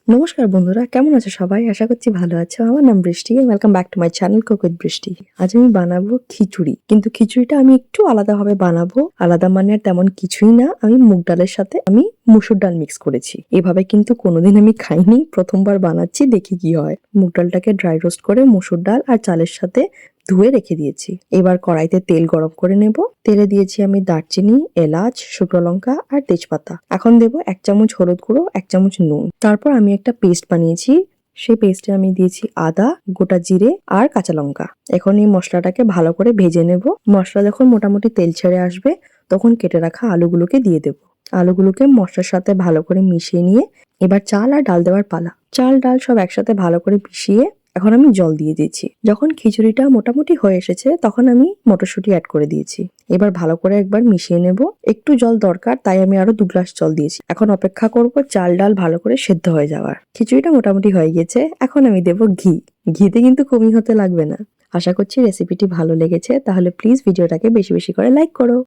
নমস্কার বন্ধুরা, কেমন আছো সবাই? আশা করছি ভালো আছো। আমার নাম বৃষ্টি। Welcome back to my channel cook with বৃষ্টি। আজ আমি বানাবো খিচুড়ি, কিন্তু খিচুড়িটা আমি একটু আলাদাভাবে বানাবো। আলাদা মানে আর তেমন কিছুই না, আমি মুগ ডালের সাথে আমি মুসুর ডাল মিক্স করেছি। এভাবে কিন্তু কোনোদিন আমি খাইনি, প্রথমবার বানাচ্ছি, দেখি কি হয়। মুগ ডালটাকে ড্রাই রোস্ট করে মুসুর ডাল আর চালের সাথে ধুয়ে রেখে দিয়েছি। এবার কড়াইতে তেল গরম করে নেব। তেলে দিয়েছি আমি দারচিনি, এলাচ, শুকনো লঙ্কা আর তেজপাতা। এখন দেব 1 চামচ হলুদ গুঁড়ো, 1 চামচ নুন। তারপর আমি একটা পেস্ট বানিয়েছি, সেই পেস্টে আমি দিয়েছি আদা, গোটা জিরে আর কাঁচা লঙ্কা। এখন এই মশলাটাকে ভালো করে ভেজে নেব। মশলা যখন মোটামুটি তেল ছেড়ে আসবে তখন কেটে রাখা আলুগুলোকে দিয়ে দেব। আলুগুলোকে মশলার সাথে ভালো করে মিশিয়ে নিয়ে এবার চাল আর ডাল দেওয়ার পালা। চাল ডাল সব একসাথে ভালো করে মিশিয়ে এখন আমি জল দিয়ে দিয়েছি। যখন খিচুড়িটা মোটামুটি হয়ে এসেছে তখন আমি মটরশুঁটি অ্যাড করে দিয়েছি। এবার ভালো করে একবার মিশিয়ে নেব। একটু জল দরকার, তাই আমি আরো 2 গ্লাস জল দিয়েছি। এখন অপেক্ষা করব চাল ডাল ভালো করে সেদ্ধ হয়ে যাওয়ার। খিচুড়িটা মোটামুটি হয়ে গেছে। এখন আমি দেব ঘি। ঘিতে কিন্তু কমই হতে লাগবে না। আশা করছি রেসিপিটি ভালো লেগেছে, তাহলে প্লিজ ভিডিওটাকে বেশি বেশি করে লাইক করো।